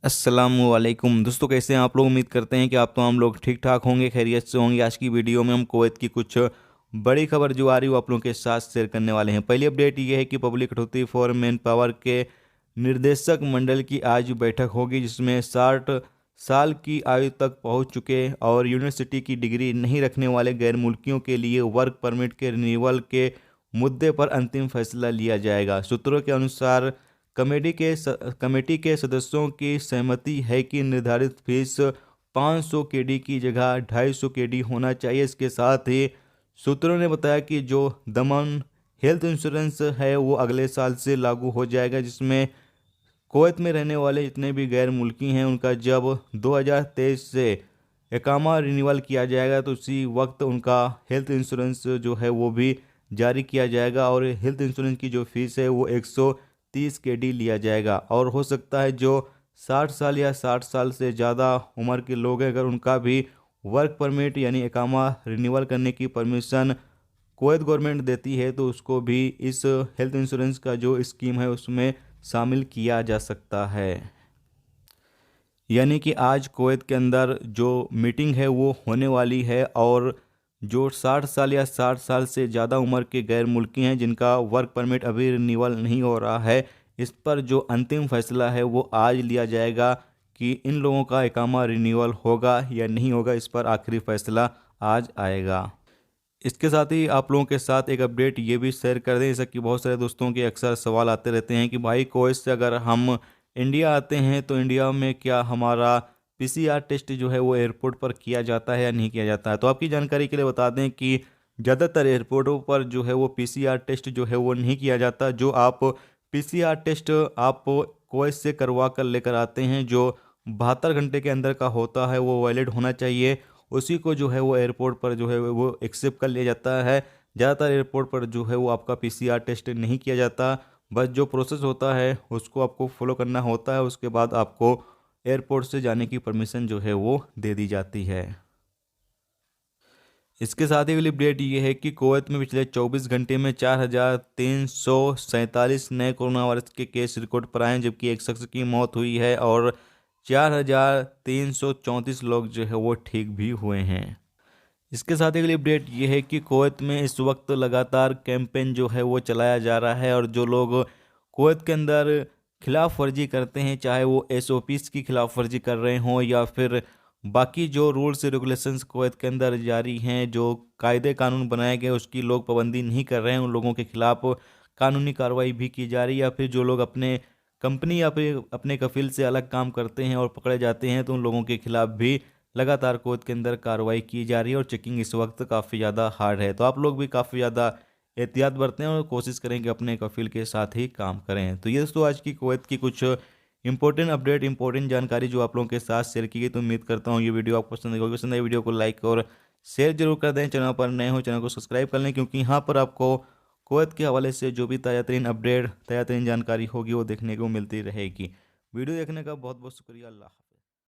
अस्सलामुअलैकुम दोस्तों, कैसे हैं आप लोग। उम्मीद करते हैं कि आप तमाम लोग ठीक ठाक होंगे, खैरियत से होंगे। आज की वीडियो में हम कुवैत की कुछ बड़ी खबर जो आ रही है वो आप लोगों के साथ शेयर करने वाले हैं। पहली अपडेट ये है कि पब्लिक कटौती फॉर मैन पावर के निर्देशक मंडल की आज बैठक होगी, जिसमें 60 साल की आयु तक पहुंच चुके और यूनिवर्सिटी की डिग्री नहीं रखने वाले गैर मुल्कियों के लिए वर्क परमिट के रिन्यूअल के मुद्दे पर अंतिम फैसला लिया जाएगा। सूत्रों के अनुसार कमेटी के सदस्यों की सहमति है कि निर्धारित फीस 500 केडी की जगह 250 केडी होना चाहिए। इसके साथ ही सूत्रों ने बताया कि जो दमन हेल्थ इंश्योरेंस है वो अगले साल से लागू हो जाएगा, जिसमें कुवैत में रहने वाले जितने भी गैर मुल्की हैं उनका जब 2023 से इकामा रिन्यूअल किया जाएगा तो उसी वक्त उनका हेल्थ इंश्योरेंस जो है वो भी जारी किया जाएगा और हेल्थ इंश्योरेंस की जो फीस है वो 130 केडी लिया जाएगा। और हो सकता है जो 60 साल या 60 साल से ज़्यादा उम्र के लोग हैं, अगर उनका भी वर्क परमिट यानी इकामा रिन्यूअल करने की परमिशन कुवैत गवर्नमेंट देती है तो उसको भी इस हेल्थ इंश्योरेंस का जो स्कीम है उसमें शामिल किया जा सकता है। यानी कि आज कुवैत के अंदर जो मीटिंग है वो होने वाली है और जो 60 साल या 60 साल से ज़्यादा उम्र के गैर मुल्की हैं जिनका वर्क परमिट अभी रिन्यूअल नहीं हो रहा है, इस पर जो अंतिम फैसला है वो आज लिया जाएगा कि इन लोगों का इकामा रिन्यूअल होगा या नहीं होगा। इस पर आखिरी फैसला आज आएगा। इसके साथ ही आप लोगों के साथ एक अपडेट ये भी शेयर कर दें, जैसा कि बहुत सारे दोस्तों के अक्सर सवाल आते रहते हैं कि भाई कुवैत से अगर हम इंडिया आते हैं तो इंडिया में क्या हमारा पीसीआर टेस्ट जो है वो एयरपोर्ट पर किया जाता है या नहीं किया जाता है। तो आपकी जानकारी के लिए बता दें कि ज़्यादातर एयरपोर्टों पर जो है वो पीसीआर टेस्ट जो है वो नहीं किया जाता। जो आप पीसीआर टेस्ट आप कुवैत से करवा कर लेकर आते हैं, जो 72 घंटे के अंदर का होता है, वो वैलिड होना चाहिए। उसी को जो है वो एयरपोर्ट पर जो है वो एक्सेप्ट कर लिया जाता है। ज़्यादातर एयरपोर्ट पर जो है वो आपका पीसीआर टेस्ट नहीं किया जाता। बस जो प्रोसेस होता है उसको आपको फॉलो करना होता है, उसके बाद आपको एयरपोर्ट से जाने की परमिशन जो है वो दे दी जाती है। इसके साथ ही अगली अपडेट ये है कि कुवैत में पिछले 24 घंटे में 4,347 नए कोरोना वायरस के केस रिकॉर्ड पर आए हैं, जबकि एक शख्स की मौत हुई है और 4,334 लोग जो है वो ठीक भी हुए हैं। इसके साथ ही अगली अपडेट ये है कि कुवैत में इस वक्त लगातार कैंपेन जो है वो चलाया जा रहा है और जो लोग कुवैत के अंदर खिलाफ वर्जी करते हैं, चाहे वो एसओपीज़ की खिलाफ वर्जी कर रहे हों या फिर बाकी जो रूल्स रेगुलेशंस कुवैत के अंदर जारी हैं, जो कायदे कानून बनाए गए उसकी लोग पाबंदी नहीं कर रहे हैं, उन लोगों के खिलाफ कानूनी कार्रवाई भी की जा रही है। या फिर जो लोग अपने कंपनी या फिर अपने कफील से अलग काम करते हैं और पकड़े जाते हैं तो उन लोगों के खिलाफ भी लगातार कुवैत के अंदर कार्रवाई की जा रही है और चेकिंग इस वक्त काफ़ी ज़्यादा हार्ड है। तो आप लोग भी काफ़ी ज़्यादा एहतियात बरतें और कोशिश करें कि अपने कफील के साथ ही काम करें। तो ये दोस्तों आज की कुवैत की कुछ इंपॉर्टेंट अपडेट, इंपॉर्टेंट जानकारी जो आप लोगों के साथ शेयर की गई। तो उम्मीद करता हूँ ये वीडियो आपको पसंद आएगी। पसंद आए वीडियो को लाइक और शेयर जरूर कर दें। चैनल पर नए हो चैनल को सब्सक्राइब कर लें, क्योंकि यहाँ पर आपको कुवैत के हवाले से जो भी ताज़ा तरीन अपडेट, ताज़ा तरीन जानकारी होगी वो देखने को मिलती रहेगी। वीडियो देखने का बहुत बहुत शुक्रिया। अल्लाह।